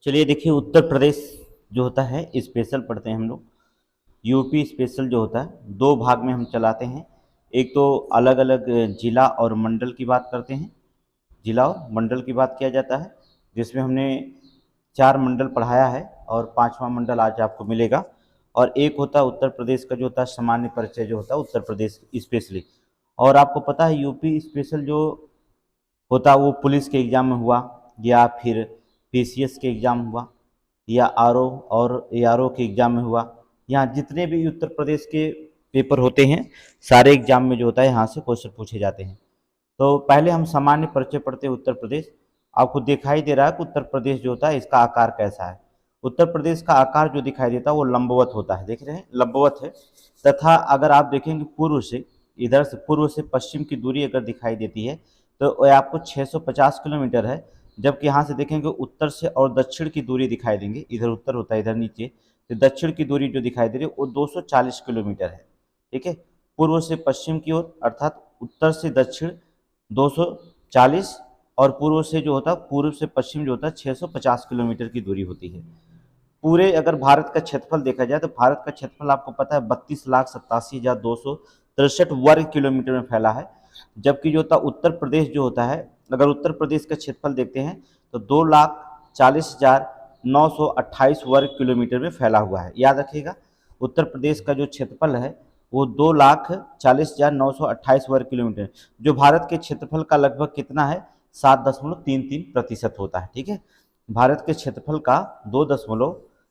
चलिए देखिए, उत्तर प्रदेश जो होता है स्पेशल पढ़ते हैं हम लोग। यूपी स्पेशल जो होता है दो भाग में हम चलाते हैं। एक तो अलग अलग जिला और मंडल की बात करते हैं। जिला और मंडल की बात किया जाता है, जिसमें हमने 4 मंडल पढ़ाया है और 5वां मंडल आज आपको मिलेगा। और एक होता है उत्तर प्रदेश का जो होता है सामान्य परिचय जो होता है उत्तर प्रदेश स्पेशली। और आपको पता है यूपी स्पेशल जो होता है वो पुलिस के एग्ज़ाम में हुआ, या फिर पीसीएस के एग्ज़ाम हुआ, या आरओ और एआरओ के एग्ज़ाम में हुआ। यहाँ जितने भी उत्तर प्रदेश के पेपर होते हैं सारे एग्ज़ाम में जो होता है यहाँ से क्वेश्चन पूछे जाते हैं। तो पहले हम सामान्य परिचय पढ़ते हैं उत्तर प्रदेश। आपको दिखाई दे रहा है कि उत्तर प्रदेश जो होता है इसका आकार कैसा है। उत्तर प्रदेश का आकार जो दिखाई देता है वो लंबवत होता है, देख रहे हैं लंबवत है। तथा अगर आप देखेंगे पूर्व से, इधर से पूर्व से पश्चिम की दूरी अगर दिखाई देती है तो ये आपको 650 किलोमीटर है। जबकि यहाँ से देखेंगे उत्तर से और दक्षिण की दूरी दिखाई देंगे, इधर उत्तर होता है इधर नीचे, तो दक्षिण की दूरी जो दिखाई दे रही है वो 240 किलोमीटर है। ठीक है, पूर्व से पश्चिम की ओर अर्थात उत्तर से दक्षिण 240 और पूर्व से जो होता है पूर्व से पश्चिम जो होता है 650 किलोमीटर की दूरी होती है। पूरे अगर भारत का क्षेत्रफल देखा जाए तो भारत का क्षेत्रफल आपको पता है 32,87,263 वर्ग किलोमीटर में फैला है। जबकि जो होता उत्तर प्रदेश जो होता है, अगर उत्तर प्रदेश का क्षेत्रफल देखते हैं तो 2,40,928 वर्ग किलोमीटर में फैला हुआ है। याद रखिएगा, उत्तर प्रदेश का जो क्षेत्रफल है वो 2,40,928 वर्ग किलोमीटर, जो भारत के क्षेत्रफल का लगभग कितना है 7.33% होता है। ठीक है, भारत के क्षेत्रफल का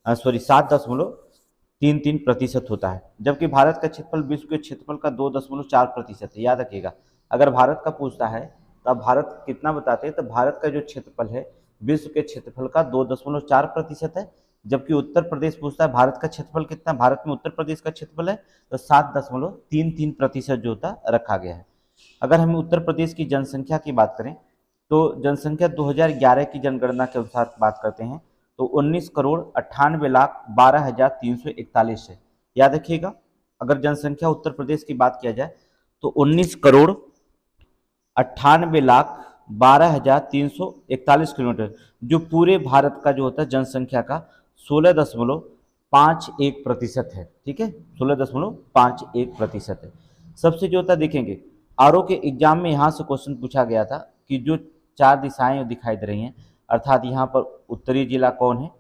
7.33% होता है, जबकि भारत का क्षेत्रफल विश्व के क्षेत्रफल का 2.4% है। याद रखिएगा, अगर भारत का पूछता है तो अब भारत कितना बताते हैं, तो भारत का जो क्षेत्रफल है विश्व के क्षेत्रफल का 2.4% है। जबकि उत्तर प्रदेश पूछता है भारत का क्षेत्रफल कितना, भारत में उत्तर प्रदेश का क्षेत्रफल है तो 7.33% जो होता रखा गया है। अगर हम उत्तर प्रदेश की जनसंख्या की बात करें तो जनसंख्या 2011 की जनगणना के अनुसार बात करते हैं तो 19,98,12,341 है। याद रखिएगा, अगर जनसंख्या उत्तर प्रदेश की बात किया जाए तो 19,98,12,341 किलोमीटर, जो पूरे भारत का जो होता है जनसंख्या का 16.51% है। ठीक है, 16.51% है। सबसे जो होता देखेंगे आरओ के एग्जाम में यहाँ से क्वेश्चन पूछा गया था कि जो 4 दिशाएं दिखाई दे रही हैं, अर्थात यहाँ पर उत्तरी जिला कौन है,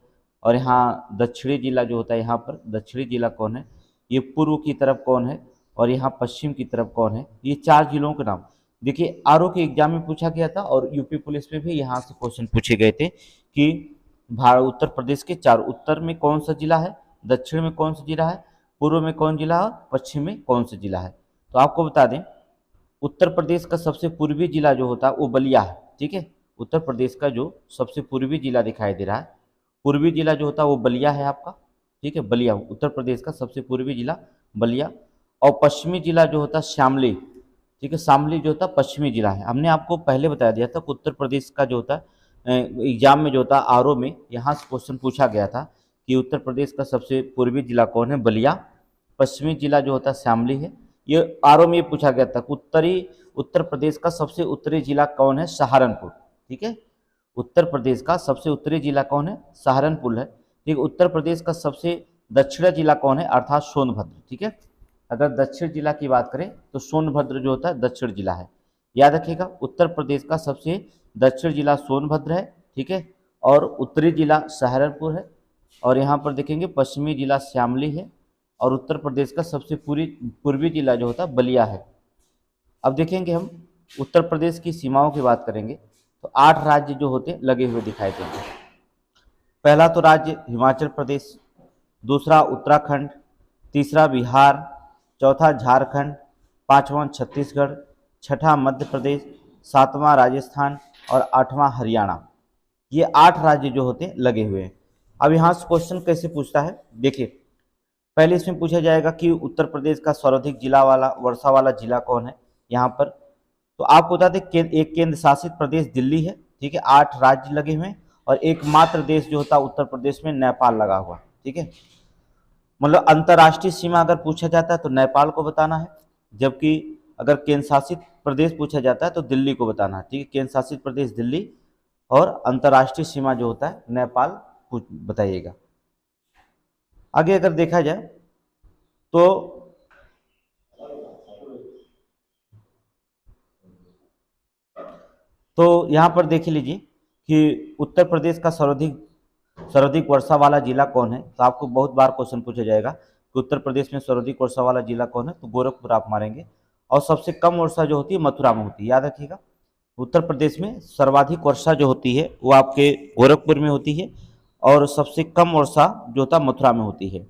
और यहाँ दक्षिणी जिला जो होता है यहाँ पर दक्षिणी जिला कौन है, ये पूर्व की तरफ कौन है, और यहाँ पश्चिम की तरफ कौन है। ये 4 जिलों के नाम देखिए आरओ के एग्जाम में पूछा गया था और यूपी पुलिस में भी यहाँ से क्वेश्चन पूछे गए थे कि भारत उत्तर प्रदेश के 4 उत्तर में कौन सा जिला है, दक्षिण में कौन सा जिला है, पूर्व में कौन जिला है, पश्चिम में कौन सा जिला है। तो आपको बता दें उत्तर प्रदेश का सबसे पूर्वी जिला जो होता है वो बलिया है। ठीक है, उत्तर प्रदेश का जो सबसे पूर्वी जिला दिखाई दे रहा है, पूर्वी जिला जो होता है वो बलिया है आपका। ठीक है, बलिया उत्तर प्रदेश का सबसे पूर्वी जिला बलिया, और पश्चिमी जिला जो होता है शामली। ठीक है, शामली जो होता है पश्चिमी जिला है। हमने आपको पहले बता दिया था कि उत्तर प्रदेश का जो होता है एग्जाम में जो होता है आरओ में यहाँ से क्वेश्चन पूछा गया था कि उत्तर प्रदेश का सबसे पूर्वी जिला कौन है, बलिया, पश्चिमी जिला जो होता है शामली है। ये आरओ में ये पूछा गया था उत्तर प्रदेश का सबसे उत्तरी जिला कौन है, सहारनपुर। ठीक है, उत्तर प्रदेश का सबसे उत्तरी जिला कौन है, सहारनपुर है। ठीक, उत्तर प्रदेश का सबसे दक्षिणी जिला कौन है, अर्थात सोनभद्र। ठीक है, अगर दक्षिण जिला की बात करें तो सोनभद्र जो होता है दक्षिण जिला है। याद रखिएगा, उत्तर प्रदेश का सबसे दक्षिण जिला सोनभद्र है। ठीक है, और उत्तरी जिला सहारनपुर है, और यहाँ पर देखेंगे पश्चिमी जिला श्यामली है, और उत्तर प्रदेश का सबसे पूर्वी जिला जो होता है बलिया है। अब देखेंगे हम उत्तर प्रदेश की सीमाओं की बात करेंगे तो 8 राज्य जो होते लगे हुए दिखाई देंगे। पहला तो राज्य हिमाचल प्रदेश, दूसरा उत्तराखंड, तीसरा बिहार, चौथा झारखंड, पांचवा छत्तीसगढ़, छठा मध्य प्रदेश, सातवां राजस्थान और आठवां हरियाणा। ये 8 राज्य जो होते लगे हुए हैं। अब यहाँ से क्वेश्चन कैसे पूछता है, देखिए पहले इसमें पूछा जाएगा कि उत्तर प्रदेश का सर्वाधिक जिला वाला वर्षा वाला जिला कौन है। यहाँ पर तो आपको बता दें एक केंद्र शासित प्रदेश दिल्ली है। ठीक है, 8 राज्य लगे हुए हैं, और एकमात्र देश जो होता है उत्तर प्रदेश में नेपाल लगा हुआ। ठीक है, मतलब अंतर्राष्ट्रीय सीमा अगर पूछा जाता है तो नेपाल को बताना है, जबकि अगर केंद्र शासित प्रदेश पूछा जाता है तो दिल्ली को बताना है। ठीक है, केंद्र शासित प्रदेश दिल्ली और अंतर्राष्ट्रीय सीमा जो होता है नेपाल कुछ बताइएगा। आगे अगर देखा जाए तो यहाँ पर देख लीजिए कि उत्तर प्रदेश का सर्वाधिक वर्षा वाला जिला कौन है। तो आपको बहुत बार क्वेश्चन पूछा जाएगा कि उत्तर प्रदेश में सर्वाधिक वर्षा वाला जिला कौन है, तो गोरखपुर आप मारेंगे। और सबसे कम वर्षा जो होती है मथुरा में होती है, याद रखिएगा। उत्तर प्रदेश में सर्वाधिक वर्षा जो होती है वो आपके गोरखपुर में होती है, और सबसे कम वर्षा जो होता है मथुरा में होती है।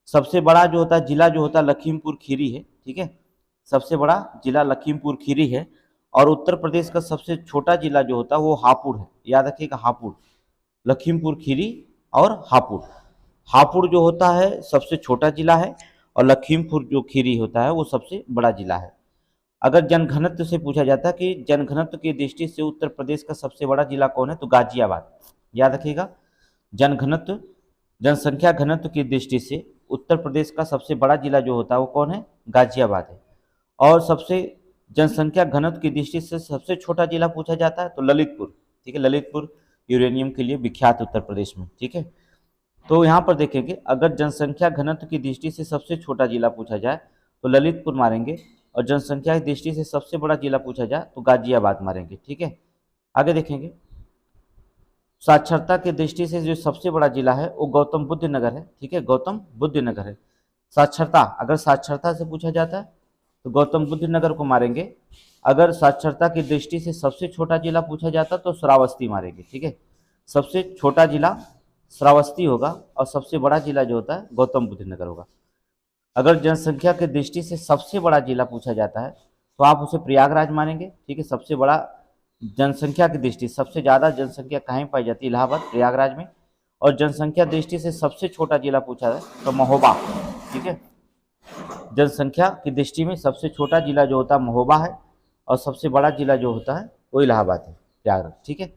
सबसे बड़ा जो होता है जिला जो होता है लखीमपुर खीरी है, ठीक है। सबसे बड़ा जिला लखीमपुर खीरी है। और उत्तर प्रदेश का सबसे छोटा जिला जो होता है वो हापुड़ है, याद रखिएगा हापुड़। लखीमपुर खीरी और हापुड़। हापुड़ जो होता है सबसे छोटा जिला है, और लखीमपुर जो खीरी होता है वो सबसे बड़ा जिला है। अगर जनघनत्व से पूछा जाता है कि जनघनत्व की दृष्टि से उत्तर प्रदेश का सबसे बड़ा जिला कौन है, तो गाजियाबाद, याद रखिएगा। जनघनत्व, जनसंख्या घनत्व की दृष्टि से उत्तर प्रदेश का सबसे बड़ा जिला जो होता है वो कौन है, गाजियाबाद है। और सबसे जनसंख्या घनत्व की दृष्टि से सबसे छोटा जिला पूछा जाता है तो ललितपुर, ठीक है। ललितपुर यूरेनियम के लिए विख्यात उत्तर प्रदेश में, ठीक है। तो यहाँ पर देखेंगे अगर जनसंख्या घनत्व की दृष्टि से सबसे छोटा जिला पूछा जाए तो ललितपुर मारेंगे, और जनसंख्या की दृष्टि से सबसे बड़ा जिला पूछा जाए तो गाजियाबाद मारेंगे, ठीक है। आगे देखेंगे साक्षरता की दृष्टि से जो सबसे बड़ा जिला है वो गौतम बुद्ध नगर है, ठीक है। गौतम बुद्ध नगर है। साक्षरता, अगर साक्षरता से पूछा जाता है तो गौतम बुद्ध नगर को मारेंगे। अगर साक्षरता की दृष्टि से सबसे छोटा जिला पूछा जाता तो श्रावस्ती मारेंगे, ठीक है। सबसे छोटा जिला श्रावस्ती होगा, और सबसे बड़ा जिला जो होता है गौतम बुद्ध नगर होगा। अगर जनसंख्या की दृष्टि से सबसे बड़ा जिला पूछा जाता है तो आप उसे प्रयागराज मानेंगे, ठीक है। सबसे बड़ा जनसंख्या की दृष्टि, सबसे ज़्यादा जनसंख्या कहीं पाई जाती है, इलाहाबाद प्रयागराज में। और जनसंख्या दृष्टि से सबसे छोटा जिला पूछा है तो महोबा, ठीक है। जनसंख्या की दृष्टि में सबसे छोटा जिला जो होता है महोबा है, और सबसे बड़ा जिला जो होता है वो इलाहाबाद है, प्रयागराज, ठीक है।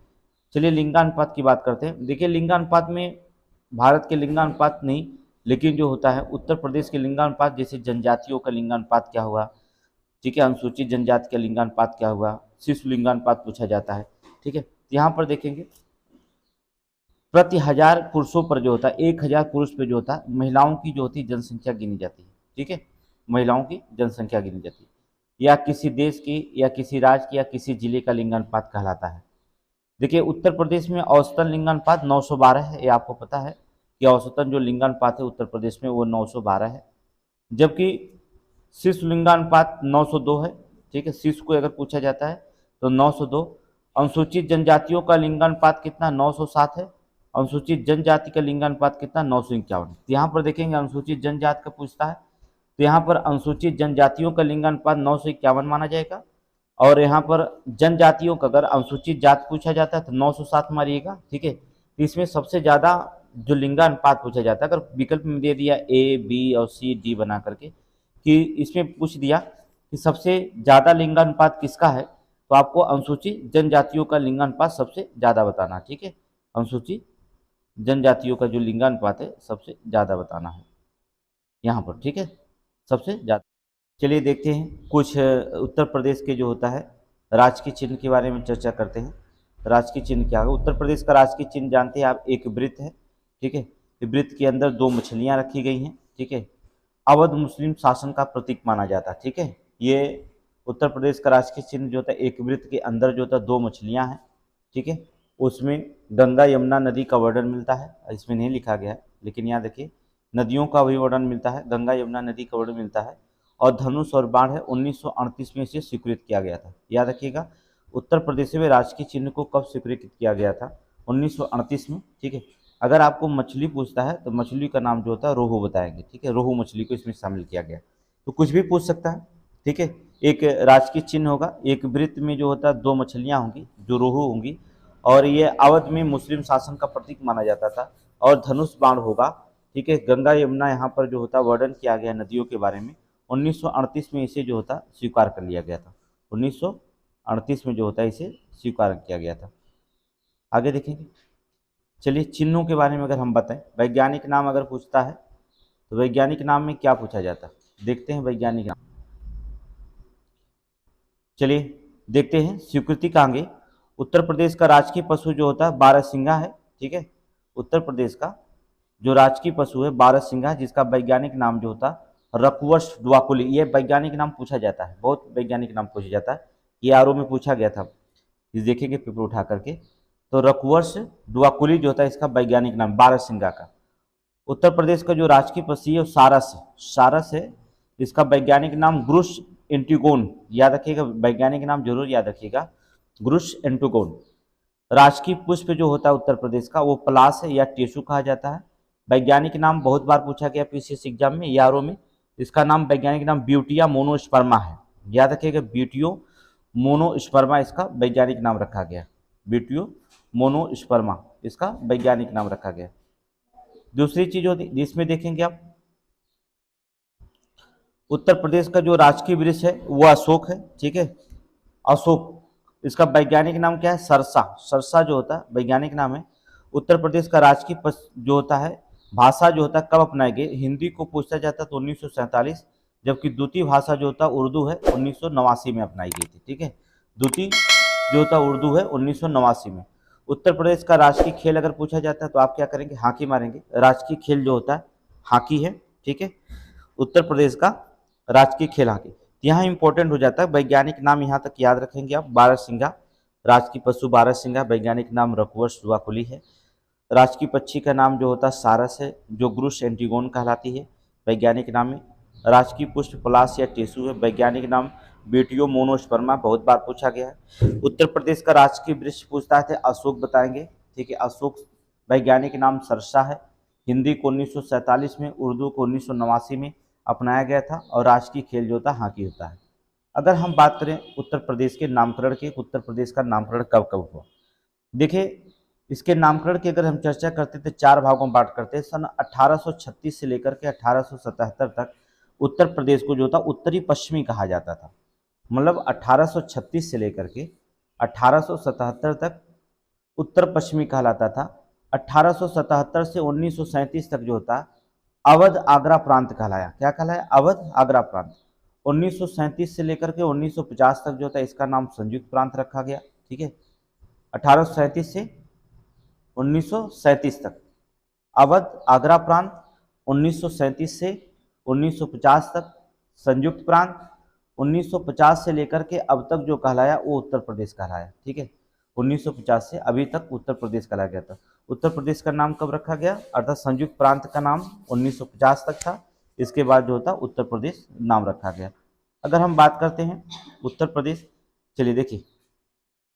चलिए लिंगानुपात की बात करते हैं। देखिए लिंगानुपात में भारत के लिंगानुपात नहीं, लेकिन जो होता है उत्तर प्रदेश के लिंगानुपात, जैसे जनजातियों का लिंगानुपात क्या हुआ, ठीक है। अनुसूचित जनजाति का लिंगानुपात क्या हुआ, शिशु लिंगानुपात पूछा जाता है, ठीक है। यहाँ पर देखेंगे प्रति हजार पुरुषों पर जो होता है 1000 पुरुष पे जो होता है महिलाओं की जो होती है जनसंख्या गिनी जाती है, ठीक है। महिलाओं की जनसंख्या गिनी जाती है, या किसी देश की या किसी राज्य की या किसी जिले का लिंगानुपात कहलाता है। देखिए उत्तर प्रदेश में औसतन लिंगानुपात 912 है, ये आपको पता है कि औसतन जो लिंगानुपात है उत्तर प्रदेश में वो 912 है। जबकि शिशु लिंगानुपात 902 है, ठीक है। शिशु को अगर पूछा जाता है तो 902। अनुसूचित जनजातियों का लिंगानुपात कितना, 907 है। अनुसूचित जनजाति का लिंगानुपात कितना, 951। तो यहाँ पर देखेंगे अनुसूचित जनजाति का पूछता है तो यहाँ पर अनुसूचित जनजातियों का लिंगानुपात 951 माना जाएगा। और यहाँ पर जनजातियों का अगर अनुसूचित जाति पूछा जाता है तो 907 मारिएगा, ठीक है। तो इसमें सबसे ज़्यादा जो लिंगानुपात पूछा जाता है, अगर विकल्प में दे दिया ए बी और सी डी बना करके कि इसमें पूछ दिया कि सबसे ज़्यादा लिंगानुपात किसका है, तो आपको अनुसूचित जनजातियों का लिंगानुपात सबसे ज़्यादा बताना, ठीक है। अनुसूचित जनजातियों का जो लिंगानुपात है सबसे ज़्यादा बताना है यहाँ पर, ठीक है, सबसे ज़्यादा। चलिए देखते हैं कुछ उत्तर प्रदेश के जो होता है राजकीय चिन्ह के बारे में चर्चा करते हैं। राजकीय चिन्ह क्या होगा, उत्तर प्रदेश का राजकीय चिन्ह जानते हैं आप, एक वृत्त है, ठीक है। वृत्त के अंदर 2 मछलियाँ रखी गई हैं, ठीक है। अवध मुस्लिम शासन का प्रतीक माना जाता है, ठीक है। ये उत्तर प्रदेश का राजकीय चिन्ह जो होता है एक वृत्त के अंदर जो होता है 2 मछलियाँ हैं, ठीक है। उसमें गंगा यमुना नदी का वर्णन मिलता है, इसमें नहीं लिखा गया है लेकिन यहाँ देखिए नदियों का भी वर्णन मिलता है, गंगा यमुना नदी का वर्णन मिलता है। और धनुष और बाण है 1938 में इसे स्वीकृत किया गया था, याद रखिएगा। उत्तर प्रदेश में राजकीय चिन्ह को कब स्वीकृत किया गया था, 1938 में, ठीक है। अगर आपको मछली पूछता है तो मछली का नाम जो होता है रोहू बताएंगे, ठीक है। रोहू मछली को इसमें शामिल किया गया। तो कुछ भी पूछ सकता है, ठीक है। एक राजकीय चिन्ह होगा, एक वृत्त में जो होता है 2 मछलियाँ होंगी जो रोहू होंगी, और ये अवध में मुस्लिम शासन का प्रतीक माना जाता था। और धनुष बाण होगा, ठीक है। गंगा यमुना यहाँ पर जो होता है वर्णन किया गया नदियों के बारे में, 1938 में इसे जो होता स्वीकार कर लिया गया था। 1938 में जो होता है इसे स्वीकार किया गया था। आगे देखेंगे। चलिए चिन्हों के बारे में अगर हम बताएं, वैज्ञानिक नाम अगर पूछता है तो वैज्ञानिक नाम में क्या पूछा जाता है, देखते हैं वैज्ञानिक नाम। चलिए देखते हैं स्वीकृति का आगे। उत्तर प्रदेश का राजकीय पशु जो होता है बारहसिंगा है, ठीक है। उत्तर प्रदेश का जो राजकीय पशु है बारहसिंगा, जिसका वैज्ञानिक नाम जो होता रकुवर्स डुआकुली। ये वैज्ञानिक नाम पूछा जाता है, बहुत वैज्ञानिक नाम पूछा जाता है, ये आरओ में पूछा गया था, ये देखेंगे पेपर उठा करके। तो रकुवर्स डुआकुली जो होता है इसका वैज्ञानिक नाम बारहसिंगा का। उत्तर प्रदेश का जो राजकीय पक्षी है वो सारस है, सारस है। इसका वैज्ञानिक नाम ग्रुस एंटिगोन, याद रखिएगा, वैज्ञानिक नाम जरूर याद रखिएगा, ग्रुस एंटिगोन। राजकीय पुष्प जो होता है उत्तर प्रदेश का वो पलाश है या टेसू कहा जाता है। वैज्ञानिक नाम बहुत बार पूछा गया पीसीएस एग्जाम में, यारों में। इसका नाम वैज्ञानिक नाम ब्यूटिया मोनोस्पर्मा है, याद रखिएगा, ब्यूटियो मोनोस्पर्मा इसका वैज्ञानिक नाम रखा गया, ब्यूटियो मोनोस्पर्मा इसका वैज्ञानिक नाम रखा गया। दूसरी चीज होती इसमें देखेंगे आप, उत्तर प्रदेश का जो राजकीय वृक्ष है वो अशोक है, ठीक है, अशोक। इसका वैज्ञानिक नाम क्या है, सरसा, सरसा जो होता है वैज्ञानिक नाम है। उत्तर प्रदेश का राजकीय जो होता है भाषा जो होता है कब अपनाई गई, हिंदी को पूछा जाता है तो 1947, जबकि द्वितीय भाषा जो होता है उर्दू है 1989 में अपनाई गई थी, ठीक है। द्वितीय जो होता है उर्दू है 1989 में। उत्तर प्रदेश का राजकीय खेल अगर पूछा जाता है तो आप क्या करेंगे, हॉकी मारेंगे। राजकीय खेल जो होता है हॉकी है, ठीक है, उत्तर प्रदेश का राजकीय खेल हॉकी। यहाँ इंपॉर्टेंट हो जाता है, वैज्ञानिक नाम यहाँ तक याद रखेंगे आप, बारहसिंगा, राजकीय पशु बारहसिंगा, वैज्ञानिक नाम रकुवर्स डुआकुली है। राजकीय पक्षी का नाम जो होता है सारस है, जो ग्रुस एंटिगोन कहलाती है, वैज्ञानिक नाम है। राजकीय पुष्प पलाश या टेसू है, वैज्ञानिक नाम ब्यूटियो मोनोस्पर्मा, बहुत बार पूछा गया है। उत्तर प्रदेश का राजकीय वृक्ष पूछता है अशोक बताएंगे, ठीक है, अशोक, वैज्ञानिक नाम सरसा है। हिंदी को 1947 में, उर्दू को 1989 में अपनाया गया था, और राजकीय खेल जो होता है हॉकी होता है। अगर हम बात करें उत्तर प्रदेश के नामकरण की, उत्तर प्रदेश का नामकरण कब कब हुआ, देखिए इसके नामकरण की अगर हम चर्चा करते थे चार भागों में बांट करते हैं। सन 1836 से लेकर के 1877 तक उत्तर प्रदेश को जो था उत्तरी पश्चिमी कहा जाता था, मतलब 1836 से लेकर के 1877 तक उत्तर पश्चिमी कहलाता था। 1877 से 1937 तक जो होता अवध आगरा प्रांत कहलाया, क्या कहलाया, अवध आगरा प्रांत। 1937 से लेकर के 1950 तक जो था इसका नाम संयुक्त प्रांत रखा गया, ठीक है। 1837 से 1937 तक अवध आगरा प्रांत, 1937 से 1950 तक संयुक्त प्रांत, 1950 से लेकर के अब तक जो कहलाया वो उत्तर प्रदेश कहलाया, ठीक है। 1950 से अभी तक उत्तर प्रदेश कहलाया गया था। उत्तर प्रदेश का नाम कब रखा गया, अर्थात संयुक्त प्रांत का नाम 1950 तक था, इसके बाद जो होता उत्तर प्रदेश नाम रखा गया। अगर हम बात करते हैं उत्तर प्रदेश, चलिए देखिए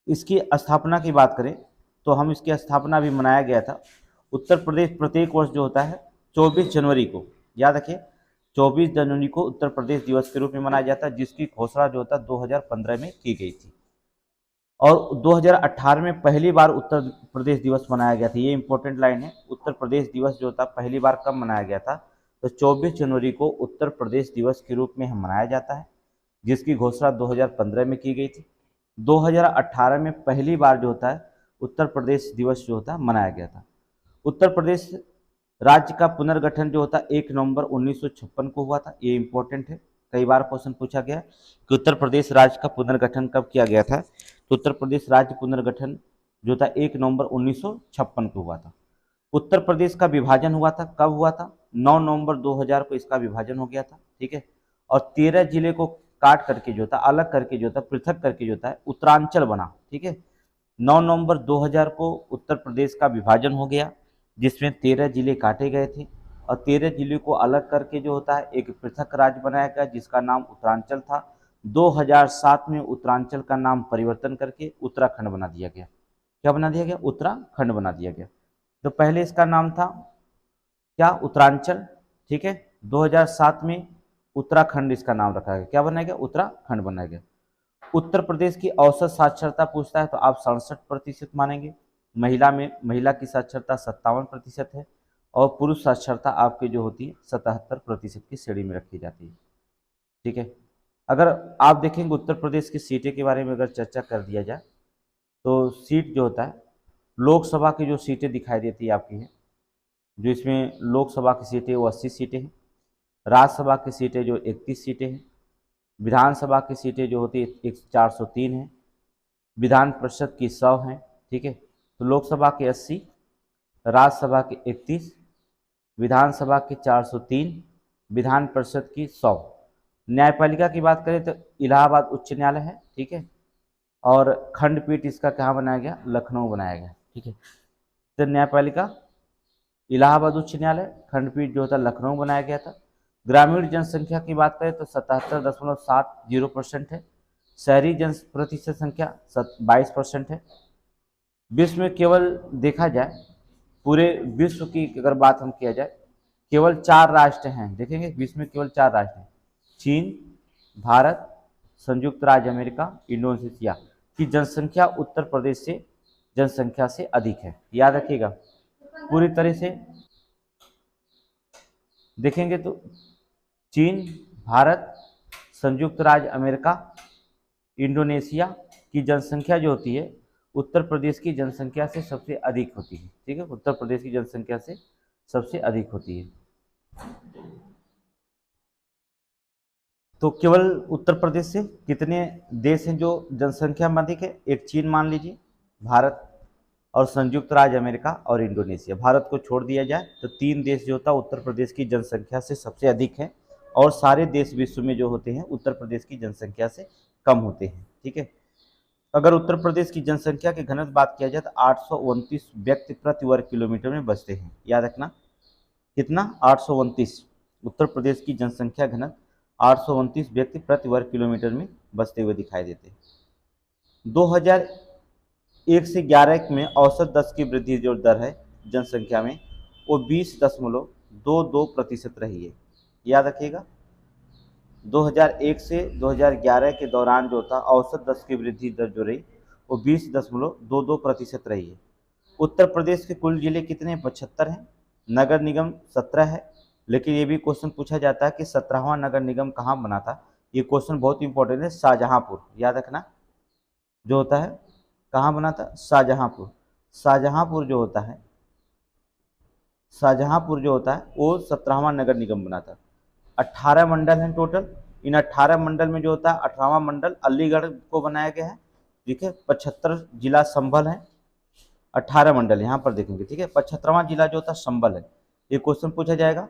इसकी स्थापना की बात करें तो हम इसकी स्थापना भी मनाया गया था। उत्तर प्रदेश प्रत्येक वर्ष जो होता है 24 जनवरी को, याद रखिए 24 जनवरी को उत्तर प्रदेश दिवस के रूप में मनाया जाता है, जिसकी घोषणा जो होता है 2015 में की गई थी, और 2018 में पहली बार उत्तर प्रदेश दिवस मनाया गया था। ये इंपॉर्टेंट लाइन है, उत्तर प्रदेश दिवस जो था पहली बार कब मनाया गया था, तो 24 जनवरी को उत्तर प्रदेश दिवस के रूप में मनाया जाता है, जिसकी घोषणा 2015 में की गई थी। 2018 में पहली बार जो होता है उत्तर प्रदेश दिवस जो होता है मनाया गया था। उत्तर प्रदेश राज्य का पुनर्गठन जो होता है 1 नवंबर 1956 को हुआ था, ये इंपॉर्टेंट है, कई बार क्वेश्चन पूछा गया कि उत्तर प्रदेश राज्य का पुनर्गठन कब किया गया था, तो उत्तर प्रदेश राज्य पुनर्गठन जो था 1 नवंबर 1956 को हुआ था। उत्तर प्रदेश का विभाजन हुआ था, कब हुआ था, 9 नवंबर 2000 को इसका विभाजन हो गया था, ठीक है। और 13 जिले को काट करके जो था, अलग करके जो था, पृथक करके जो था उत्तरांचल बना, ठीक है। 9 नवंबर 2000 को उत्तर प्रदेश का विभाजन हो गया, जिसमें 13 जिले काटे गए थे, और 13 जिले को अलग करके जो होता है एक पृथक राज्य बनाया गया जिसका नाम उत्तरांचल था। 2007 में उत्तरांचल का नाम परिवर्तन करके उत्तराखंड बना दिया गया, क्या बना दिया गया, उत्तराखंड बना दिया गया। तो पहले इसका नाम था क्या, उत्तरांचल, ठीक है। 2007 में उत्तराखंड इसका नाम रखा गया, क्या बनाया गया, उत्तराखंड बनाया गया। उत्तर प्रदेश की औसत साक्षरता पूछता है तो आप 67% मानेंगे। महिला की साक्षरता 57% है, और पुरुष साक्षरता आपकी जो होती है 77% की श्रेणी में रखी जाती है, ठीक है। अगर आप देखेंगे उत्तर प्रदेश की सीटें के बारे में अगर चर्चा कर दिया जाए तो सीट जो होता है, लोकसभा की जो सीटें दिखाई देती है आपकी हैं, जो इसमें लोकसभा की सीटें वो 80 सीटें हैं, राज्यसभा की सीटें जो 31 सीटें हैं, विधानसभा की सीटें जो होती है 403 हैं, विधान परिषद की 100 हैं, ठीक है। तो लोकसभा के 80, राज्यसभा की 31, विधानसभा की 403, विधान परिषद की 100। न्यायपालिका की बात करें तो इलाहाबाद उच्च न्यायालय है, ठीक है, और खंडपीठ इसका कहाँ बनाया गया, लखनऊ बनाया गया, ठीक है। तो न्यायपालिका इलाहाबाद उच्च न्यायालय, खंडपीठ जो था लखनऊ बनाया गया था। ग्रामीण जनसंख्या की बात करें तो 77.70% है। शहरी जन प्रतिशत संख्या 22% है। विश्व में केवल देखा जाए, पूरे विश्व की अगर बात हम किया जाए, केवल 4 राष्ट्र हैं, देखेंगे विश्व में केवल 4 राष्ट्र हैं, चीन, भारत, संयुक्त राज्य अमेरिका, इंडोनेशिया की जनसंख्या उत्तर प्रदेश से जनसंख्या से अधिक है। याद रखिएगा, पूरी तरह से देखेंगे तो चीन, भारत, संयुक्त राज्य अमेरिका, इंडोनेशिया की जनसंख्या जो होती है उत्तर प्रदेश की जनसंख्या से सबसे अधिक होती है, ठीक है, उत्तर प्रदेश की जनसंख्या से सबसे अधिक होती है। तो केवल उत्तर प्रदेश से कितने देश हैं जो जनसंख्या में अधिक है, एक चीन मान लीजिए, भारत और संयुक्त राज्य अमेरिका और इंडोनेशिया। भारत को छोड़ दिया जाए तो 3 देश जो होता है उत्तर प्रदेश की जनसंख्या से सबसे अधिक है, और सारे देश विश्व में जो होते हैं उत्तर प्रदेश की जनसंख्या से कम होते हैं, ठीक है। अगर उत्तर प्रदेश की जनसंख्या के घनत्व बात किया जाए तो 829 व्यक्ति प्रति वर्ग किलोमीटर में बसते हैं। याद रखना, कितना, 829। उत्तर प्रदेश की जनसंख्या घनत्व 829 व्यक्ति प्रति वर्ग किलोमीटर में बसते हुए दिखाई देते हैं। 2001 से 11 में औसत 10 की वृद्धि जो दर है जनसंख्या में वो 20.22% रही है। याद रखिएगा, 2001 से 2011 के दौरान जो था औसत 10 की वृद्धि दर जो रही वो 20.22% रही है। उत्तर प्रदेश के कुल जिले कितने, 75 हैं, नगर निगम 17 है। लेकिन ये भी क्वेश्चन पूछा जाता है कि 17वां नगर निगम कहाँ बना था। ये क्वेश्चन बहुत इंपॉर्टेंट है, शाहजहांपुर। याद रखना, जो होता है कहाँ बना था, शाहजहांपुर। शाहजहांपुर जो होता है, शाहजहांपुर जो होता है वो 17वां नगर निगम बना था। 18 मंडल हैं टोटल। इन 18 मंडल में जो होता है 18वां मंडल अलीगढ़ को बनाया गया है, ठीक है। 75 जिला संभल है, 18 मंडल यहाँ पर देखेंगे, ठीक है। 75वां जिला जो होता है संभल है। ये क्वेश्चन पूछा जाएगा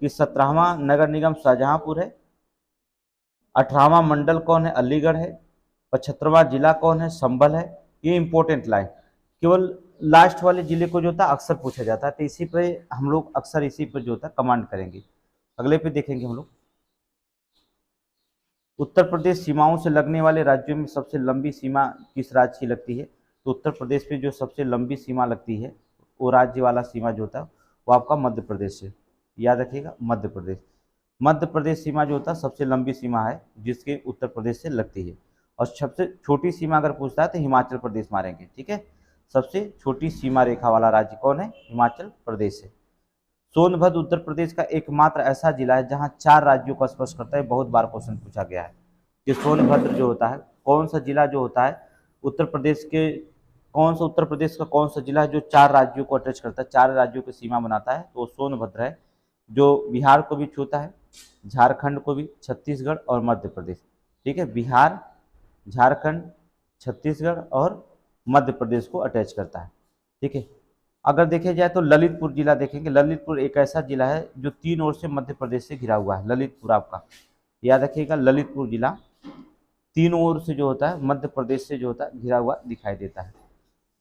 कि 17वां नगर निगम शाहजहांपुर है, 18वां मंडल कौन है, अलीगढ़ है, 75वां जिला कौन है, संभल है। ये इंपॉर्टेंट लाइन, केवल लास्ट वाले जिले को जो होता है अक्सर पूछा जाता है, तो इसी पे हम लोग अक्सर इसी पर जो होता है कमांड करेंगे। अगले पे देखेंगे हम लोग, उत्तर प्रदेश सीमाओं से लगने वाले राज्यों में सबसे लंबी सीमा किस राज्य की लगती है। तो उत्तर प्रदेश में जो सबसे लंबी सीमा लगती है वो राज्य वाला सीमा जो होता है वो आपका मध्य प्रदेश है। याद रखिएगा, मध्य प्रदेश। मध्य प्रदेश सीमा जो होता है सबसे लंबी सीमा है जिसके उत्तर प्रदेश से लगती है। और सबसे छोटी सीमा अगर पूछता है तो हिमाचल प्रदेश मारेंगे, ठीक है। सबसे छोटी सीमा रेखा वाला राज्य कौन है, हिमाचल प्रदेश है। सोनभद्र उत्तर प्रदेश का एकमात्र ऐसा जिला है जहां 4 राज्यों को स्पर्श करता है। बहुत बार क्वेश्चन पूछा गया है कि सोनभद्र जो होता है कौन सा जिला जो होता है उत्तर प्रदेश के, कौन सा उत्तर प्रदेश का कौन सा जिला है जो 4 राज्यों को अटैच करता है, 4 राज्यों की सीमा बनाता है, तो सोनभद्र है, जो बिहार को भी छूता है, झारखंड को भी, छत्तीसगढ़ और मध्य प्रदेश, ठीक है। बिहार, झारखंड, छत्तीसगढ़ और मध्य प्रदेश को अटैच करता है, ठीक है। अगर देखे जाए तो ललितपुर जिला देखेंगे, ललितपुर एक ऐसा जिला है जो 3 ओर से मध्य प्रदेश से घिरा हुआ है। ललितपुर आपका याद रखिएगा, ललितपुर जिला 3 ओर से जो होता है मध्य प्रदेश से जो होता है घिरा हुआ दिखाई देता है।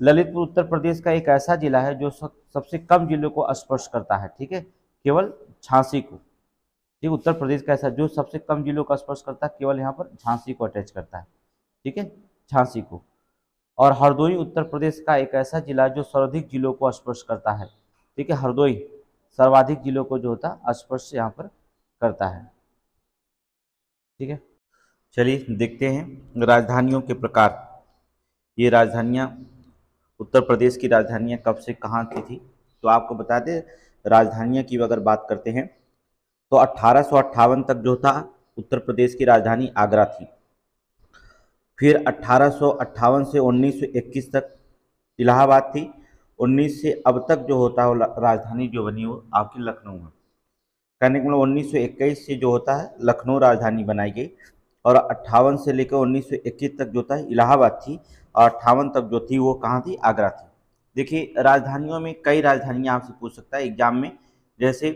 ललितपुर उत्तर प्रदेश का एक ऐसा जिला है जो सबसे कम जिलों को स्पर्श करता है, ठीक है, केवल झांसी को, ठीक। उत्तर प्रदेश का ऐसा जो सबसे कम जिलों का स्पर्श करता है केवल यहाँ पर झांसी को अटैच करता है, ठीक है, झांसी को। और हरदोई उत्तर प्रदेश का एक ऐसा जिला जो सर्वाधिक जिलों को स्पर्श करता है, ठीक है। हरदोई सर्वाधिक जिलों को जो होता है स्पर्श यहाँ पर करता है, ठीक है। चलिए देखते हैं राजधानियों के प्रकार। ये राजधानियाँ उत्तर प्रदेश की राजधानियाँ कब से कहाँ की थी, तो आपको बता दें राजधानियाँ की अगर बात करते हैं तो 1858 तक जो था उत्तर प्रदेश की राजधानी आगरा थी। फिर 1858 से 1921 तक इलाहाबाद थी। 19 से अब तक जो होता है राजधानी जो बनी वो आपकी लखनऊ है। कहने का मतलब 1921 से जो होता है लखनऊ राजधानी बनाई गई, और 58 से लेकर 1921 तक जो था इलाहाबाद थी, और 58 तक जो थी वो कहाँ थी, आगरा थी। देखिए राजधानियों में कई राजधानियां आपसे पूछ सकता है एग्जाम में। जैसे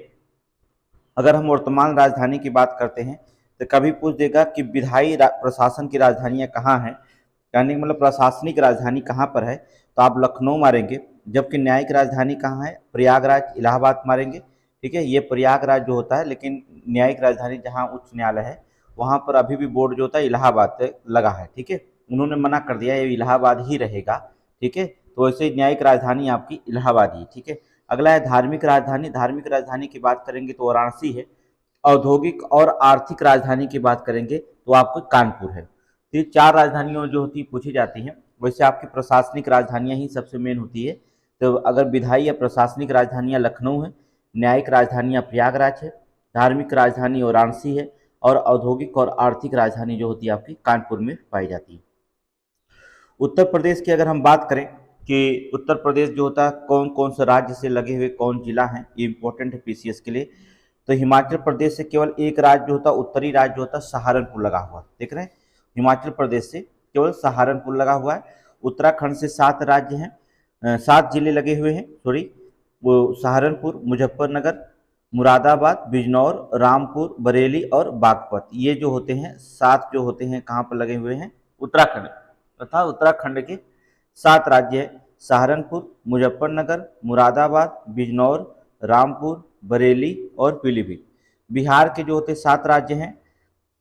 अगर हम वर्तमान राजधानी की बात करते हैं तो कभी पूछ देगा कि विधायी प्रशासन की राजधानियां कहाँ हैं, कहने का मतलब प्रशासनिक राजधानी कहाँ पर है, तो आप लखनऊ मारेंगे। जबकि न्यायिक राजधानी कहाँ है, प्रयागराज इलाहाबाद मारेंगे। ठीक है, ये प्रयागराज जो होता है, लेकिन न्यायिक राजधानी जहाँ उच्च न्यायालय है वहाँ पर अभी भी बोर्ड जो होता है इलाहाबाद से लगा है। ठीक है, उन्होंने मना कर दिया ये इलाहाबाद ही रहेगा। ठीक है, तो वैसे न्यायिक राजधानी आपकी इलाहाबाद ही। ठीक है, अगला है धार्मिक राजधानी। धार्मिक राजधानी की बात करेंगे तो वाराणसी है। औद्योगिक और आर्थिक राजधानी की बात करेंगे तो आपको कानपुर है। तो ये चार राजधानियां जो होती पूछी जाती हैं। वैसे आपकी प्रशासनिक राजधानियां ही सबसे मेन होती है। तो अगर विधायी या प्रशासनिक राजधानियां लखनऊ है, न्यायिक राजधानियां प्रयागराज है, धार्मिक राजधानी वाराणसी है, और औद्योगिक और आर्थिक राजधानी जो होती है आपकी कानपुर में पाई जाती है। उत्तर प्रदेश की अगर हम बात करें कि उत्तर प्रदेश जो होता है कौन कौन से राज्य से लगे हुए कौन जिला हैं, ये इंपॉर्टेंट है पीसीएस के लिए। तो हिमाचल प्रदेश से केवल एक राज्य जो होता है, उत्तरी राज्य जो होता है सहारनपुर लगा हुआ, देख रहे हैं, हिमाचल प्रदेश से केवल सहारनपुर लगा हुआ है। उत्तराखंड से 7 राज्य हैं, 7 जिले लगे हुए हैं, सॉरी, वो सहारनपुर, मुजफ्फरनगर, मुरादाबाद, बिजनौर, रामपुर, बरेली और बागपत, ये जो होते हैं 7 जो होते हैं कहाँ पर लगे हुए हैं, उत्तराखंड, तथा उत्तराखंड के 7 राज्य है, सहारनपुर, मुजफ्फरनगर, मुरादाबाद, बिजनौर, रामपुर, बरेली और पीलीभीत। बिहार के जो होते 7 राज्य हैं,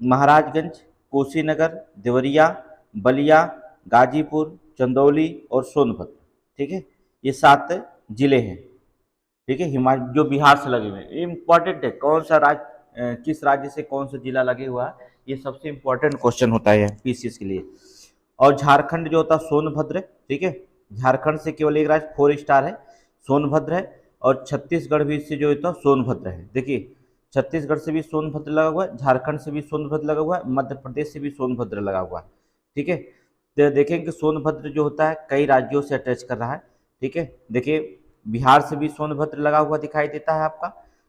महाराजगंज, कुशीनगर, देवरिया, बलिया, गाजीपुर, चंदौली और सोनभद्र। ठीक है, ये 7 जिले हैं। ठीक है, हिमाचल जो बिहार से लगे हुए हैं, ये इंपॉर्टेंट है, कौन सा राज्य किस राज्य से कौन सा जिला लगे हुआ है, ये सबसे इंपॉर्टेंट क्वेश्चन होता है पीसीएस के लिए। और झारखंड जो होता है सोनभद्र, ठीक है, झारखंड से केवल एक राज्य 4 स्टार है, सोनभद्र है। और छत्तीसगढ़ भी इससे जो होता है सोनभद्र है। देखिए छत्तीसगढ़ से भी सोनभद्र लगा हुआ है, झारखंड से भी सोनभद्र लगा हुआ है, मध्य प्रदेश से भी सोनभद्र लगा हुआ है। ठीक है, तो देखेंगे सोनभद्र जो होता है कई राज्यों से अटैच कर रहा है। ठीक है, देखिए बिहार से भी सोनभद्र लगा हुआ दिखाई देता है आपका।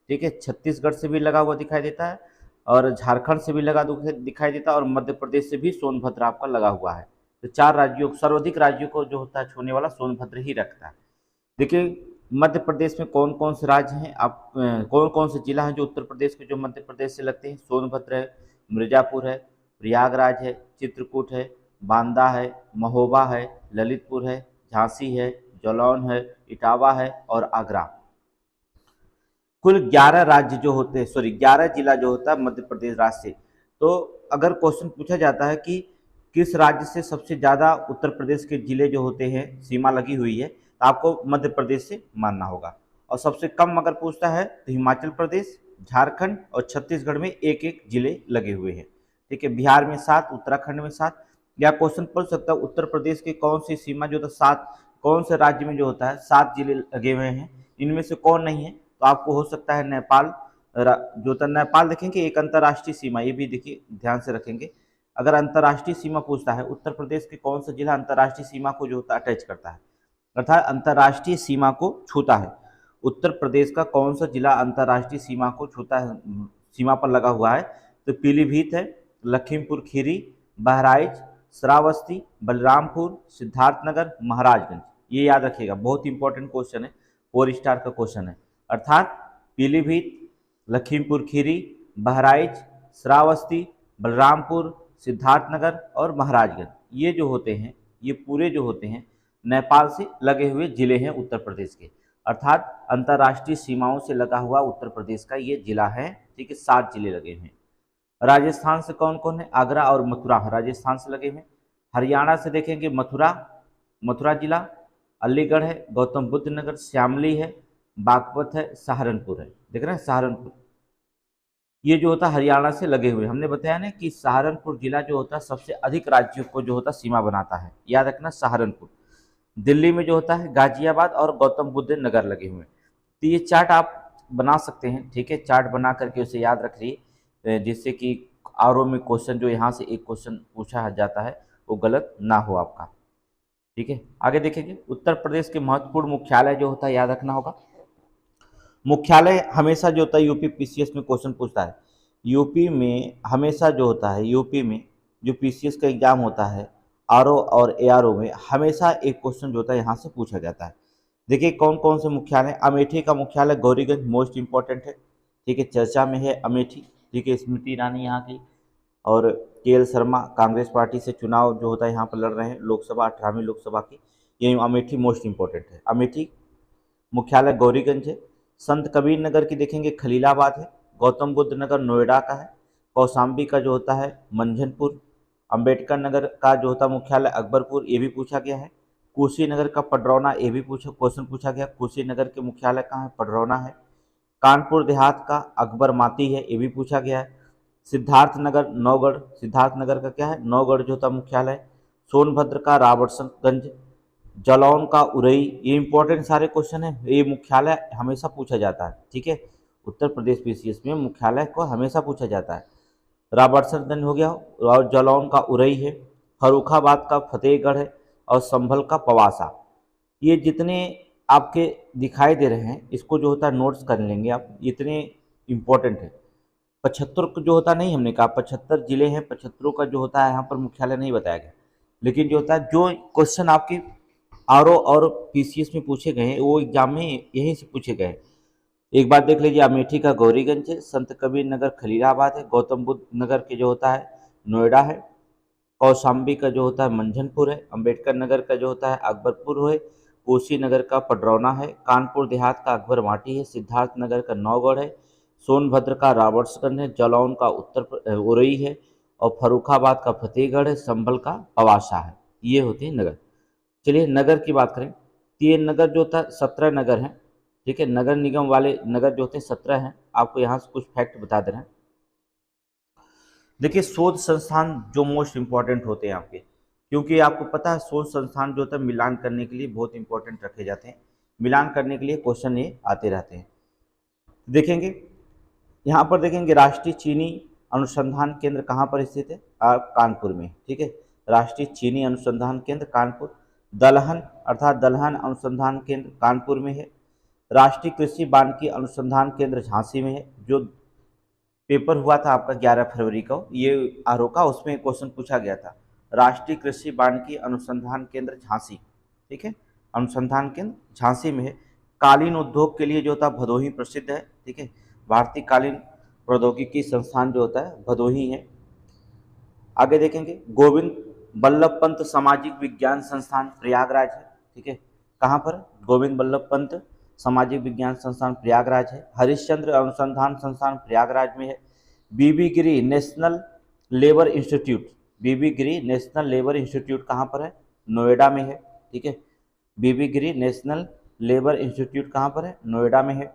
ठीक है, छत्तीसगढ़ से भी लगा हुआ दिखाई देता है, और झारखंड से भी लगा दिखाई देता है, और मध्य प्रदेश से भी सोनभद्र आपका लगा हुआ है। तो 4 राज्यों, सर्वाधिक राज्यों को जो होता है छूने वाला सोनभद्र ही रखता है। देखिए मध्य प्रदेश में कौन कौन से राज्य हैं, आप कौन कौन से जिला हैं जो उत्तर प्रदेश के जो मध्य प्रदेश से लगते हैं, सोनभद्र है, मिर्जापुर है, प्रयागराज है, चित्रकूट है, बांदा है, महोबा है, ललितपुर है, झांसी है, जालौन है, इटावा है और आगरा। कुल 11 राज्य जो होते हैं, सॉरी 11 जिला जो होता है मध्य प्रदेश राज्य से। तो अगर क्वेश्चन पूछा जाता है कि किस राज्य से सबसे ज़्यादा उत्तर प्रदेश के जिले जो होते हैं सीमा लगी हुई है, तो आपको मध्य प्रदेश से मानना होगा। और सबसे कम अगर पूछता है तो हिमाचल प्रदेश, झारखंड और छत्तीसगढ़ में एक एक जिले लगे हुए हैं। ठीक है, बिहार में 7, उत्तराखंड में 7। या क्वेश्चन पूछ सकता है उत्तर प्रदेश की कौन सी सीमा जो होता है 7, कौन से राज्य में जो होता है 7 जिले लगे हुए हैं, इनमें से कौन नहीं है, तो आपको हो सकता है नेपाल जो होता है, नेपाल देखेंगे एक अंतर्राष्ट्रीय सीमा, ये भी देखिए ध्यान से रखेंगे। अगर अंतर्राष्ट्रीय सीमा पूछता है उत्तर प्रदेश के कौन सा जिला अंतर्राष्ट्रीय सीमा को जो होता है अटैच करता है, अर्थात अंतर्राष्ट्रीय सीमा को छूता है, उत्तर प्रदेश का कौन सा जिला अंतर्राष्ट्रीय सीमा को छूता है, सीमा पर लगा हुआ है, तो पीलीभीत है, लखीमपुर खीरी, बहराइच, श्रावस्ती, बलरामपुर, सिद्धार्थनगर, महाराजगंज। ये याद रखिएगा, बहुत इंपॉर्टेंट क्वेश्चन है, 4 स्टार का क्वेश्चन है। अर्थात पीलीभीत, लखीमपुर खीरी, बहराइच, श्रावस्ती, बलरामपुर, सिद्धार्थनगर और महाराजगंज, ये जो होते हैं, ये पूरे जो होते हैं नेपाल से लगे हुए जिले हैं उत्तर प्रदेश के। अर्थात अंतर्राष्ट्रीय सीमाओं से लगा हुआ उत्तर प्रदेश का ये जिला है। ठीक है, 7 जिले लगे हुए हैं। राजस्थान से कौन कौन है, आगरा और मथुरा राजस्थान से लगे हुए हैं। हरियाणा से देखेंगे मथुरा जिला, अलीगढ़ है, गौतम बुद्ध नगर, श्यामली है, बागपत है, सहारनपुर है, देख रहे हैं सहारनपुर, ये जो होता है हरियाणा से लगे हुए। हमने बताया ना कि सहारनपुर जिला जो होता है सबसे अधिक राज्यों को जो होता है सीमा बनाता है, याद रखना सहारनपुर। दिल्ली में जो होता है गाजियाबाद और गौतम बुद्ध नगर लगे हुए हैं। तो ये चार्ट आप बना सकते हैं। ठीक है, चार्ट बना करके उसे याद रखिए, जिससे कि आरओ में क्वेश्चन जो यहाँ से एक क्वेश्चन पूछा जाता है वो गलत ना हो आपका। ठीक है, आगे देखेंगे उत्तर प्रदेश के महत्वपूर्ण मुख्यालय जो होता है याद रखना होगा। मुख्यालय हमेशा जो होता है यूपी पीसीएस में क्वेश्चन पूछता है, यूपी में हमेशा जो होता है, यूपी में जो पीसीएस का एग्जाम होता है आरओ और एआरओ में, हमेशा एक क्वेश्चन जो होता है यहाँ से पूछा जाता है। देखिए कौन कौन से मुख्यालय, अमेठी का मुख्यालय गौरीगंज मोस्ट इंपॉर्टेंट है, ठीक है, चर्चा में है अमेठी, ठीक है, स्मृति ईरानी यहाँ की, और के एल शर्मा कांग्रेस पार्टी से चुनाव जो होता है यहाँ पर लड़ रहे हैं लोकसभा, 18वीं लोकसभा की, ये अमेठी मोस्ट इंपॉर्टेंट है। अमेठी मुख्यालय गौरीगंज है। संत कबीर नगर की देखेंगे खलीलाबाद है। गौतम बुद्ध नगर नोएडा का है। कौशाम्बी का जो होता है मंझनपुर। अंबेडकर नगर का जो होता है मुख्यालय अकबरपुर, ये भी पूछा गया है। कुशीनगर का पडरौना, ये भी क्वेश्चन पूछा गया, कुशीनगर के मुख्यालय कहाँ है, पडरौना है। कानपुर देहात का अकबर माती है, ये भी पूछा गया है। सिद्धार्थ नगर नौगढ़, सिद्धार्थ नगर का क्या है, नौगढ़ जो होता मुख्यालय। सोनभद्र का राबर्ट्सगंज। जालौन का उरई, ये इंपॉर्टेंट सारे क्वेश्चन है, ये मुख्यालय हमेशा पूछा जाता है, ठीक है, उत्तर प्रदेश पीसीएस में मुख्यालय को हमेशा पूछा जाता है। राबर्ट्सगंज हो गया, और जालौन का उरई है। फर्रुखाबाद का फतेहगढ़ है, और संभल का पवासा। ये जितने आपके दिखाई दे रहे हैं इसको जो होता है नोट्स कर लेंगे आप, इतने इंपॉर्टेंट है। 75 को जो होता नहीं, हमने कहा 75 जिले हैं, 75 का जो होता है यहाँ पर मुख्यालय नहीं बताया गया, लेकिन जो होता है जो क्वेश्चन आपकी आरओ और पीसीएस में पूछे गए हैं वो एग्जाम में यहीं से पूछे गए हैं। एक बार देख लीजिए, अमेठी का गौरीगंज है। संत कबीर नगर खलीलाबाद है। गौतम बुद्ध नगर के जो होता है नोएडा है। कौशाम्बी का जो होता है मंझनपुर है। अंबेडकर नगर का जो होता है अकबरपुर है। कुशीनगर का पडरौना है। कानपुर देहात का अकबर माटी है। सिद्धार्थ नगर का नौगढ़ है। सोनभद्र का राबर्ट्सगंज है। जालौन का उरई है, और फर्रुखाबाद का फतेहगढ़ है। संभल का पवासा है। ये होते हैं नगर। चलिए नगर की बात करें तो ये नगर जो होता है 17 नगर हैं, ठीक है, नगर निगम वाले नगर जो होते हैं 17 हैं। आपको यहाँ से कुछ फैक्ट बता दे रहे हैं। देखिए शोध संस्थान जो मोस्ट इंपॉर्टेंट होते हैं आपके, क्योंकि आपको पता है शोध संस्थान जो होता है मिलान करने के लिए बहुत इंपॉर्टेंट रखे जाते हैं। मिलान करने के लिए क्वेश्चन ये आते रहते हैं। देखेंगे यहाँ पर, देखेंगे राष्ट्रीय चीनी अनुसंधान केंद्र कहाँ पर स्थित है, कानपुर में, ठीक है, राष्ट्रीय चीनी अनुसंधान केंद्र कानपुर। दलहन अर्थात दलहन अनुसंधान केंद्र कानपुर में है। राष्ट्रीय कृषि वानिकी अनुसंधान केंद्र झांसी में है। जो पेपर हुआ था आपका 11 फरवरी को, ये आरओ का, उसमें क्वेश्चन पूछा गया था। राष्ट्रीय कृषि वानिकी अनुसंधान केंद्र झांसी, ठीक है, अनुसंधान केंद्र झांसी में है। कालीन उद्योग के लिए जो होता है भदोही प्रसिद्ध है, ठीक है, भारतीय कालीन प्रौद्योगिकी संस्थान जो होता है भदोही है। आगे देखेंगे गोविंद बल्लभ पंत सामाजिक विज्ञान संस्थान प्रयागराज है, ठीक है, कहाँ पर, गोविंद बल्लभ पंत सामाजिक विज्ञान संस्थान प्रयागराज है। हरिश्चंद्र अनुसंधान संस्थान प्रयागराज में है। बीबी गिरी नेशनल लेबर इंस्टीट्यूट, बीबी गिरी नेशनल लेबर इंस्टीट्यूट कहाँ पर है, नोएडा में है, ठीक है, बीबी गिरी नेशनल लेबर इंस्टीट्यूट कहाँ पर है, नोएडा में है।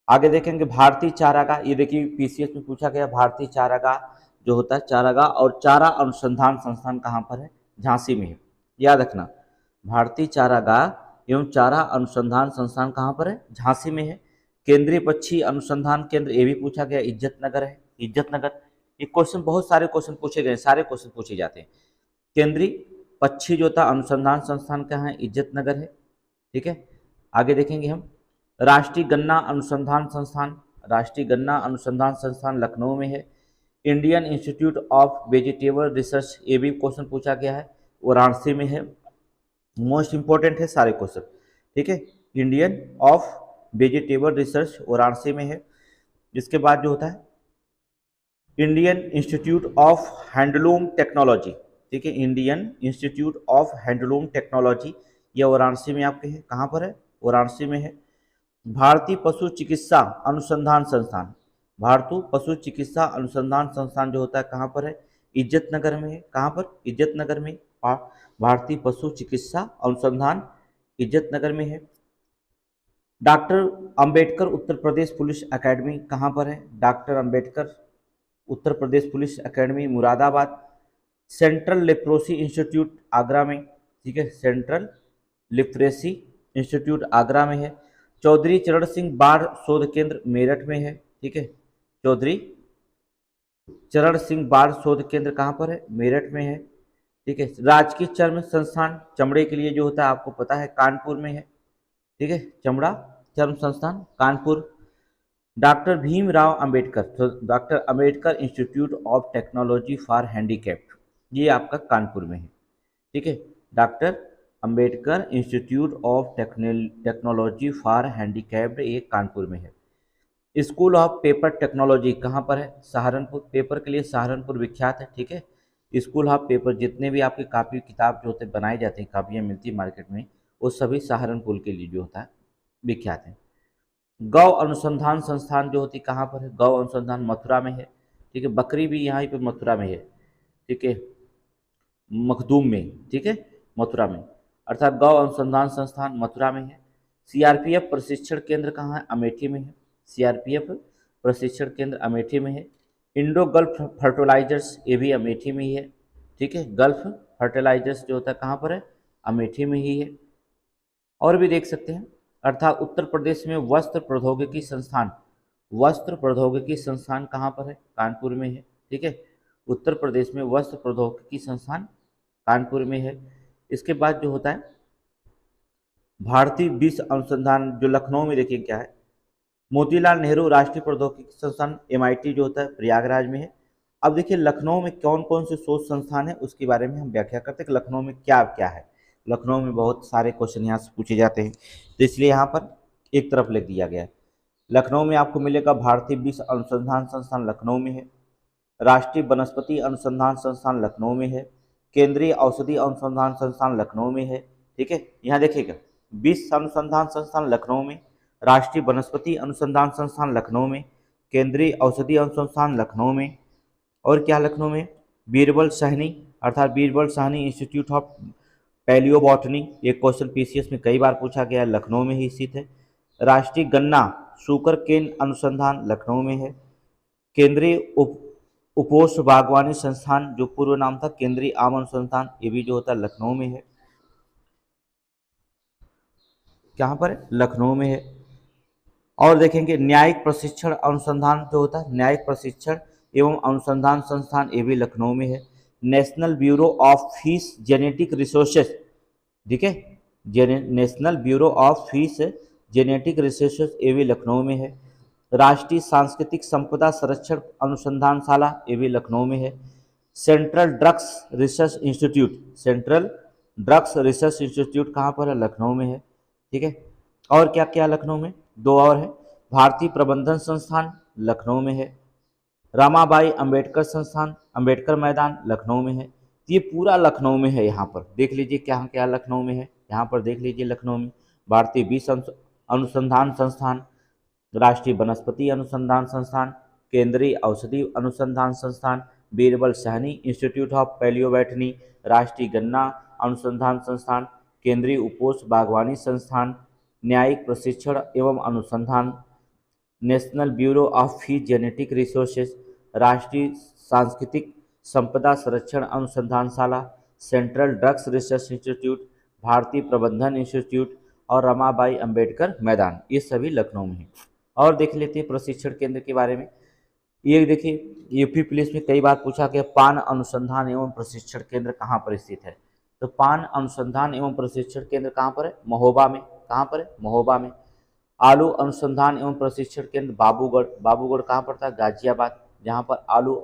आगे देखेंगे भारतीय चारागाह, ये देखिए पीसीएस में पूछा गया, भारतीय चारागाह जो होता है चारागाह और चारा अनुसंधान संस्थान कहाँ पर है, झांसी में है, याद रखना। भारतीय चारागाह एवं चारा अनुसंधान संस्थान कहाँ पर है, झांसी में है। केंद्रीय पक्षी अनुसंधान केंद्र, ये भी पूछा गया, इज्जत नगर है, इज्जत नगर। ये क्वेश्चन, बहुत सारे क्वेश्चन पूछे गए, सारे क्वेश्चन पूछे जाते हैं। केंद्रीय पक्षी जो था अनुसंधान संस्थान कहाँ है, इज्जत नगर है, ठीक है। आगे देखेंगे हम राष्ट्रीय गन्ना अनुसंधान संस्थान, राष्ट्रीय गन्ना अनुसंधान संस्थान लखनऊ में है। Indian institute of vegetable research, ये भी क्वेश्चन पूछा गया है, वाराणसी में है। मोस्ट इंपॉर्टेंट है सारे क्वेश्चन, ठीक है, Indian of vegetable research Varanasi में है। इसके बाद जो होता है Indian institute of handloom technology, ठीक है, Indian institute of handloom technology, यह वाराणसी में आपके है, कहाँ पर है, वाराणसी में है। भारतीय पशु चिकित्सा अनुसंधान संस्थान, भारतीय पशु चिकित्सा अनुसंधान संस्थान जो होता है कहाँ पर है, इज्जत नगर में है, कहाँ पर, इज्जत नगर में। भारतीय पशु चिकित्सा अनुसंधान इज्जत नगर में है। Doctor Ambedkar Uttar Pradesh police academy कहाँ पर है, doctor Ambedkar Uttar Pradesh police academy Moradabad. Central leprosy institute Agra में, ठीक है, सेंट्रल लिप्रेसी इंस्टीट्यूट आगरा में है। चौधरी चरण सिंह बाढ़ शोध केंद्र मेरठ में है, ठीक है, चौधरी चरण सिंह बाढ़ शोध केंद्र कहाँ पर है, मेरठ में है, ठीक है। राजकीय चर्म संस्थान चमड़े के लिए जो होता है आपको पता है कानपुर में है, ठीक है, चमड़ा चर्म संस्थान कानपुर। डॉक्टर भीमराव अंबेडकर, तो doctor Ambedkar institute of technology for handicapped, ये आपका कानपुर में है, ठीक है, doctor Ambedkar institute of technology for handicapped, ये कानपुर में है। स्कूल ऑफ पेपर टेक्नोलॉजी कहाँ पर है? सहारनपुर। पेपर के लिए सहारनपुर विख्यात है, ठीक है। स्कूल ऑफ पेपर, जितने भी आपके कापी किताब जो होते हैं बनाए जाते हैं, कापियाँ मिलती है मार्केट में, वो सभी सहारनपुर के लिए जो होता है विख्यात है। गौ अनुसंधान संस्थान जो होती कहाँ पर है? गौ अनुसंधान मथुरा में है, ठीक है। बकरी भी यहाँ पे मथुरा में है, ठीक है, मखदूम में, ठीक है, मथुरा में, अर्थात गौ अनुसंधान संस्थान मथुरा में है। सीआरपीएफ प्रशिक्षण केंद्र कहाँ है? अमेठी में है। सीआरपीएफ प्रशिक्षण केंद्र अमेठी में है। इंडो गल्फ फर्टिलाइजर्स, ये भी अमेठी में ही है, ठीक है। गल्फ फर्टिलाइजर्स जो होता है कहाँ पर है? अमेठी में ही है। और भी देख सकते हैं, अर्थात उत्तर प्रदेश में वस्त्र प्रौद्योगिकी संस्थान, वस्त्र प्रौद्योगिकी संस्थान कहाँ पर है? कानपुर में है, ठीक है। उत्तर प्रदेश में वस्त्र प्रौद्योगिकी संस्थान कानपुर में है। इसके बाद जो होता है भारतीय विश्व अनुसंधान, जो लखनऊ में, देखिए क्या है, मोतीलाल नेहरू राष्ट्रीय प्रौद्योगिकी संस्थान MIT जो होता है प्रयागराज में है। अब देखिए लखनऊ में कौन कौन से शोध संस्थान है उसके बारे में हम व्याख्या करते हैं कि लखनऊ में क्या क्या है। लखनऊ में बहुत सारे क्वेश्चन यहाँ से पूछे जाते हैं, तो इसलिए यहाँ पर एक तरफ लिख दिया गया है। लखनऊ में आपको मिलेगा भारतीय विश्व अनुसंधान संस्थान लखनऊ में है, राष्ट्रीय वनस्पति अनुसंधान संस्थान लखनऊ में है, केंद्रीय औषधि अनुसंधान संस्थान लखनऊ में है, ठीक है। यहाँ देखिएगा विश्व अनुसंधान संस्थान लखनऊ में, राष्ट्रीय वनस्पति अनुसंधान संस्थान लखनऊ में, केंद्रीय औषधि अनुसंधान लखनऊ में, और क्या लखनऊ में? बीरबल साहनी, अर्थात Birbal Sahni institute of palaeobotany, ये क्वेश्चन PCS में कई बार पूछा गया है, लखनऊ में ही स्थित है। राष्ट्रीय गन्ना शुगर केन अनुसंधान लखनऊ में है। केंद्रीय उपोष्ण बागवानी संस्थान, जो पूर्व नाम था केंद्रीय आम अनुसंधान, ये भी जो होता है लखनऊ में है। कहाँ पर है? लखनऊ में है। और देखेंगे न्यायिक प्रशिक्षण अनुसंधान जो होता है, न्यायिक प्रशिक्षण एवं अनुसंधान संस्थान, ये भी लखनऊ में है। National bureau of fish genetic resources, ठीक है, national bureau of fish genetic resources, ये भी लखनऊ में है। राष्ट्रीय सांस्कृतिक संपदा संरक्षण अनुसंधानशाला, ये भी लखनऊ में है। Central drugs research institute, central drugs research institute कहाँ पर है? लखनऊ में है, ठीक है। और क्या क्या लखनऊ में? दो और है। भारतीय प्रबंधन संस्थान लखनऊ में है। रमाबाई अंबेडकर संस्थान अंबेडकर मैदान लखनऊ में है। ये पूरा लखनऊ में है। यहाँ पर देख लीजिए क्या क्या लखनऊ में है, यहाँ पर देख लीजिए लखनऊ में भारतीय विश्व अनुसंधान संस्थान, राष्ट्रीय वनस्पति अनुसंधान संस्थान, केंद्रीय औषधि अनुसंधान संस्थान, Birbal Sahni institute of palaeobotany, राष्ट्रीय गन्ना अनुसंधान संस्थान, केंद्रीय उपोष्ण बागवानी संस्थान, न्यायिक प्रशिक्षण एवं अनुसंधान, national bureau of fish genetic resources, राष्ट्रीय सांस्कृतिक संपदा संरक्षण अनुसंधानशाला, सेंट्रल ड्रग्स रिसर्च इंस्टीट्यूट, भारतीय प्रबंधन इंस्टीट्यूट और रमाबाई अंबेडकर मैदान, ये सभी लखनऊ में है। और देख लेते हैं प्रशिक्षण केंद्र के बारे में। ये देखिए यूपी पुलिस में कई बार पूछा गया पान अनुसंधान एवं प्रशिक्षण केंद्र कहाँ पर स्थित है? तो पान अनुसंधान एवं प्रशिक्षण केंद्र कहाँ पर है? महोबा में। कहाँ पर है? महोबा में। आलू अनुसंधान एवं प्रशिक्षण केंद्र बाबूगढ़, बाबूगढ़ कहाँ पड़ता है? गाजियाबाद, जहाँ पर आलू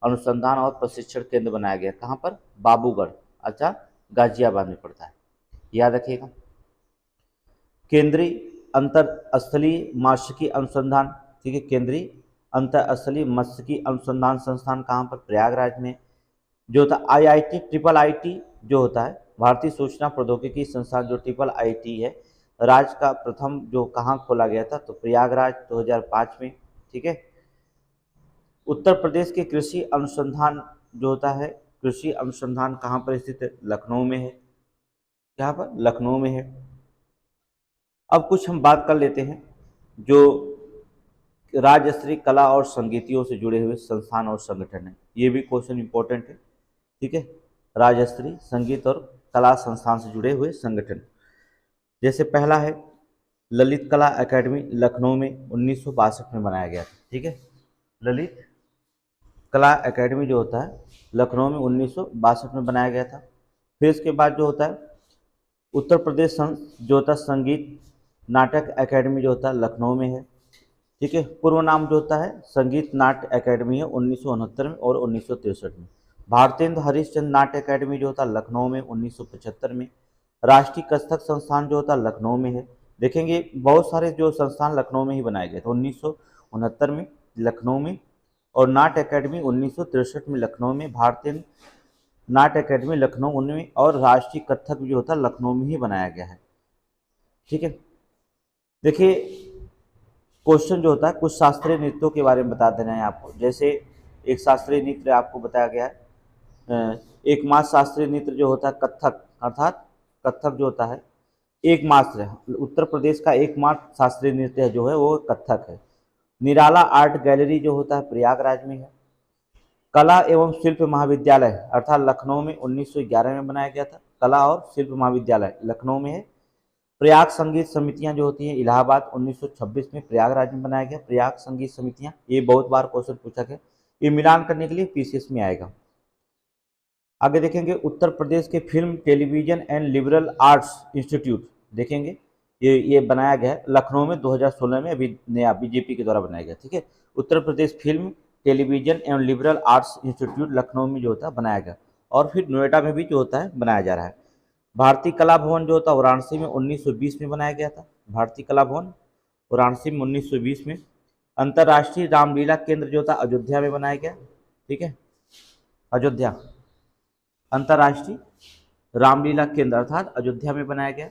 अनुसंधान और प्रशिक्षण केंद्र बनाया गया। कहाँ पर? बाबूगढ़, अच्छा गाजियाबाद में पड़ता है, याद रखिएगा। केंद्रीय अंतरस्थलीय मत्स्यिकी अनुसंधान, ठीक है, केंद्रीय अंतरस्थलीय मत्स्यिकी अनुसंधान संस्थान कहाँ पर? प्रयागराज में। जो होता है IIT IIIT जो होता है भारतीय सूचना प्रौद्योगिकी संस्थान, जो IIIT है, राज्य का प्रथम जो कहाँ खोला गया था? तो प्रयागराज 2005 में, ठीक है। उत्तर प्रदेश के कृषि अनुसंधान जो होता है, कृषि अनुसंधान कहाँ पर स्थित है? लखनऊ में है। यहाँ पर लखनऊ में है। अब कुछ हम बात कर लेते हैं जो राज्य स्तरीय कला और संगीतियों से जुड़े हुए संस्थान और संगठन है। ये भी क्वेश्चन इंपॉर्टेंट है, ठीक है। राज्य स्तरीय संगीत और कला संस्थान से जुड़े हुए संगठन, जैसे पहला है ललित कला एकेडमी, लखनऊ में 1962 में बनाया गया था, ठीक है। ललित कला एकेडमी जो होता है लखनऊ में 1962 में बनाया गया था। फिर इसके बाद जो होता है उत्तर प्रदेश जो होता है संगीत नाटक एकेडमी जो होता है लखनऊ में है, ठीक है। पूर्व नाम जो होता है संगीत नाट्य एकेडमी है 1969 में और 1963 में। भारतेंद्र हरिश्चंद्र नाट्य एकेडमी जो होता है लखनऊ में 1975 में। राष्ट्रीय कथक संस्थान जो होता है लखनऊ में है। देखेंगे बहुत सारे जो संस्थान लखनऊ में ही बनाए गए थे, 1969 में लखनऊ में, और नाट्य अकेडमी 1963 में लखनऊ में, भारतीय नाट्य अकेडमी लखनऊ 19 में, और राष्ट्रीय कथक जो होता है लखनऊ में ही बनाया गया है। ठीक है, देखिए क्वेश्चन जो होता है कुछ शास्त्रीय नृत्यों के बारे में बता दे रहे हैं आपको। जैसे एक शास्त्रीय नृत्य आपको बताया गया है, एकमात्र शास्त्रीय नृत्य जो होता है कथक, अर्थात कथक जो होता है एकमात्र है, उत्तर प्रदेश का एकमात्र शास्त्रीय नृत्य जो है वो कथक है। निराला आर्ट गैलरी जो होता है प्रयागराज में है। कला एवं शिल्प महाविद्यालय अर्थात लखनऊ में 1911 में बनाया गया था। कला और शिल्प महाविद्यालय लखनऊ में है। प्रयाग संगीत समितियां जो होती हैं इलाहाबाद 1926 में प्रयागराज में बनाया गया। प्रयाग संगीत समितियां, ये बहुत बार क्वेश्चन पूछा गया, ये मिलान करने के लिए पीसीएस में आएगा। आगे देखेंगे उत्तर प्रदेश के film television and liberal arts institute, देखेंगे ये बनाया गया है लखनऊ में 2016 में, अभी नया बीजेपी के द्वारा बनाया गया। ठीक है, उत्तर प्रदेश फिल्म टेलीविजन एवं लिबरल आर्ट्स इंस्टीट्यूट लखनऊ में जो होता है बनाया गया, और फिर नोएडा में भी जो होता है बनाया जा रहा है। भारतीय कला भवन जो होता है वाराणसी में 1920 में बनाया गया था। भारतीय कला भवन वाराणसी में 1920 में। अंतर्राष्ट्रीय रामलीला केंद्र जो था अयोध्या में बनाया गया। ठीक है, अयोध्या अंतर्राष्ट्रीय रामलीला केंद्र अर्थात अयोध्या में बनाया गया।